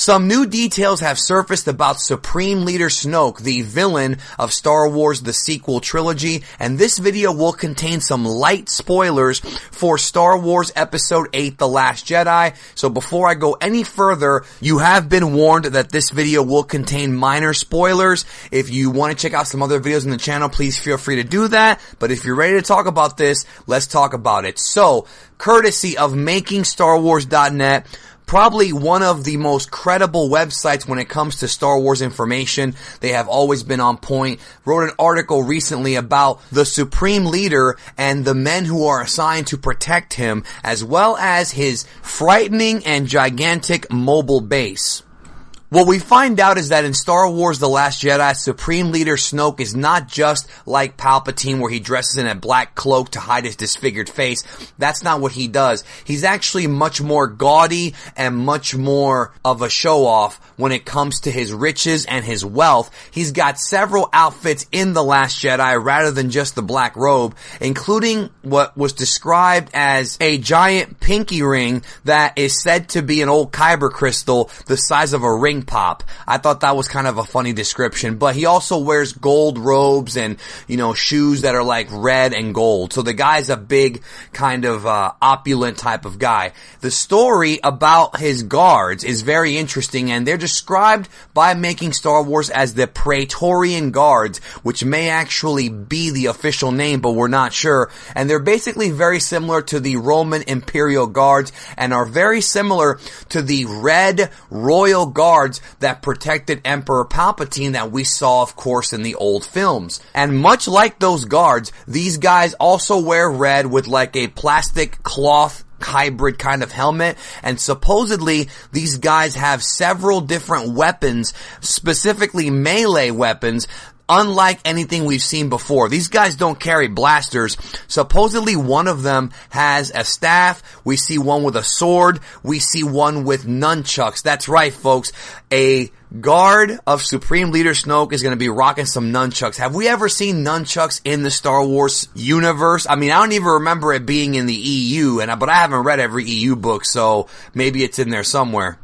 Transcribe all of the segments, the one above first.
Some new details have surfaced about Supreme Leader Snoke, the villain of Star Wars the sequel trilogy, and this video will contain some light spoilers for Star Wars Episode VIII The Last Jedi. So before I go any further, you have been warned that this video will contain minor spoilers. If you want to check out some other videos on the channel, please feel free to do that. But if you're ready to talk about this, let's talk about it. So, courtesy of MakingStarWars.net, probably one of the most credible websites when it comes to Star Wars information. They have always been on point. Wrote an article recently about the Supreme Leader and the men who are assigned to protect him, as well as his frightening and gigantic mobile base. What we find out is that in Star Wars The Last Jedi, Supreme Leader Snoke is not just like Palpatine where he dresses in a black cloak to hide his disfigured face. That's not what he does. He's actually much more gaudy and much more of a show-off when it comes to his riches and his wealth. He's got several outfits in The Last Jedi rather than just the black robe, including what was described as a giant pinky ring that is said to be an old kyber crystal the size of a ring pop. I thought that was kind of a funny description, but he also wears gold robes and, shoes that are like red and gold. So the guy's a big kind of opulent type of guy. The story about his guards is very interesting, and they're described by Making Star Wars as the Praetorian Guards, which may actually be the official name, but we're not sure. And they're basically very similar to the Roman Imperial Guards and are very similar to the Red Royal Guards that protected Emperor Palpatine that we saw, of course, in the old films. And much like those guards, these guys also wear red with like a plastic cloth hybrid kind of helmet, and supposedly these guys have several different weapons, specifically melee weapons, unlike anything we've seen before. These guys don't carry blasters. Supposedly one of them has a staff. We see one with a sword. We see one with nunchucks. That's right, folks. A guard of Supreme Leader Snoke is going to be rocking some nunchucks. Have we ever seen nunchucks in the Star Wars universe? I mean, I don't even remember it being in the EU, but I haven't read every EU book, so maybe it's in there somewhere.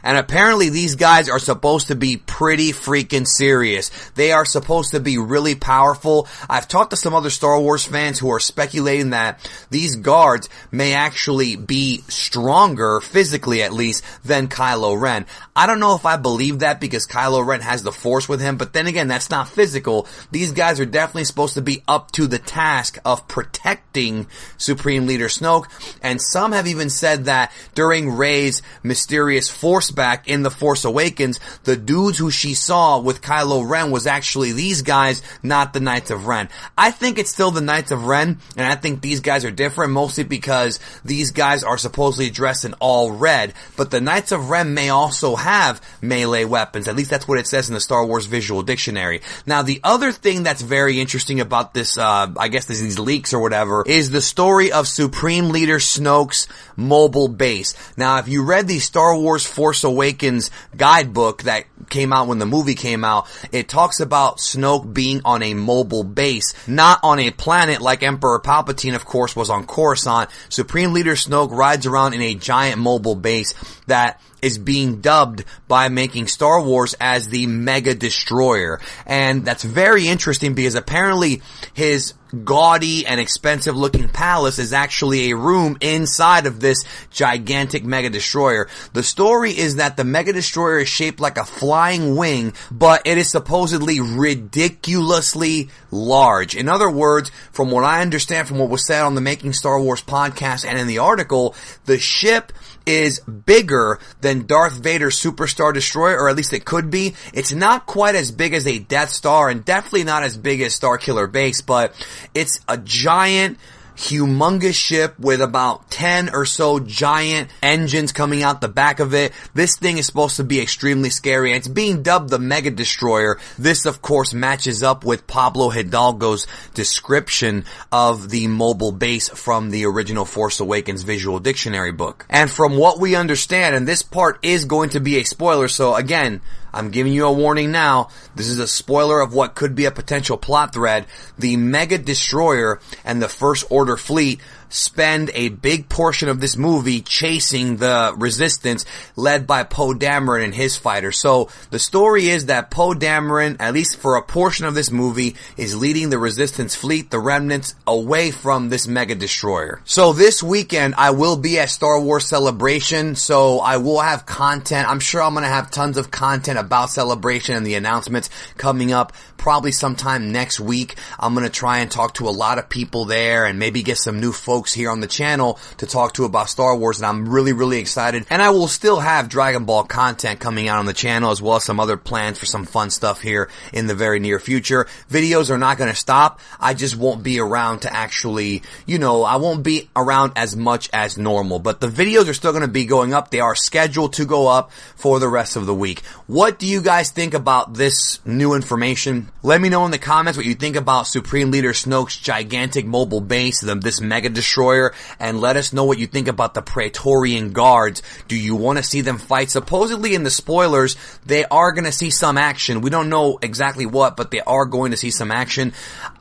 And apparently these guys are supposed to be pretty freaking serious. They are supposed to be really powerful. I've talked to some other Star Wars fans who are speculating that these guards may actually be stronger, physically at least, than Kylo Ren. I don't know if I believe that because Kylo Ren has the Force with him, but then again, that's not physical. These guys are definitely supposed to be up to the task of protecting Supreme Leader Snoke, and some have even said that during Rey's mysterious Force back in The Force Awakens, the dudes who she saw with Kylo Ren was actually these guys, not the Knights of Ren. I think it's still the Knights of Ren, and I think these guys are different, mostly because these guys are supposedly dressed in all red, but the Knights of Ren may also have melee weapons. At least that's what it says in the Star Wars Visual Dictionary. Now, the other thing that's very interesting about this, I guess these leaks or whatever, is the story of Supreme Leader Snoke's mobile base. Now, if you read the Star Wars Force Awakens guidebook that came out when the movie came out, it talks about Snoke being on a mobile base, not on a planet like Emperor Palpatine, of course, was on Coruscant. Supreme Leader Snoke rides around in a giant mobile base that is being dubbed by Making Star Wars as the Mega Destroyer. And that's very interesting because apparently his gaudy and expensive looking palace is actually a room inside of this gigantic Mega Destroyer. The story is that the Mega Destroyer is shaped like a flying wing, but it is supposedly ridiculously large. In other words, from what I understand from what was said on the Making Star Wars podcast and in the article, the ship is bigger than Darth Vader's Superstar Destroyer, or at least it could be. It's not quite as big as a Death Star, and definitely not as big as Starkiller Base, but it's a giant, humongous ship with about 10 or so giant engines coming out the back of it. This thing is supposed to be extremely scary, and it's being dubbed the Mega Destroyer. This, of course, matches up with Pablo Hidalgo's description of the mobile base from the original Force Awakens Visual Dictionary book. And from what we understand, and this part is going to be a spoiler, so again, I'm giving you a warning now. This is a spoiler of what could be a potential plot thread. The Mega Destroyer and the First Order fleet spend a big portion of this movie chasing the Resistance led by Poe Dameron and his fighters. So the story is that Poe Dameron, at least for a portion of this movie, is leading the Resistance fleet, the remnants, away from this mega destroyer. So this weekend I will be at Star Wars Celebration, so I will have content. I'm sure I'm going to have tons of content about Celebration and the announcements coming up probably sometime next week. I'm going to try and talk to a lot of people there and maybe get some new folks here on the channel to talk to about Star Wars, and I'm really, really excited. And I will still have Dragon Ball content coming out on the channel, as well as some other plans for some fun stuff here in the very near future. Videos are not going to stop. I just won't be around to actually, I won't be around as much as normal, but the videos are still going to be going up. They are scheduled to go up for the rest of the week. What do you guys think about this new information? Let me know in the comments what you think about Supreme Leader Snoke's gigantic mobile base, this mega destroyer, and let us know what you think about the Praetorian Guards. Do you want to see them fight? Supposedly in the spoilers, they are going to see some action. We don't know exactly what, but they are going to see some action.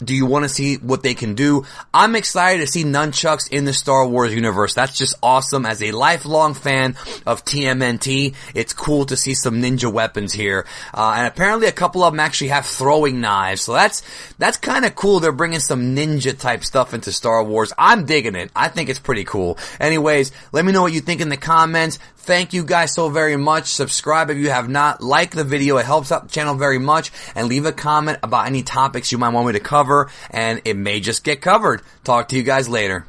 Do you want to see what they can do? I'm excited to see nunchucks in the Star Wars universe. That's just awesome. As a lifelong fan of TMNT, it's cool to see some ninja weapons here. And apparently a couple of them actually have throwing knives. So that's kind of cool. They're bringing some ninja type stuff into Star Wars. I'm digging it. I think it's pretty cool. Anyways, let me know what you think in the comments. Thank you guys so very much. Subscribe if you have not. Like the video. It helps out the channel very much. And leave a comment about any topics you might want me to cover. And it may just get covered. Talk to you guys later.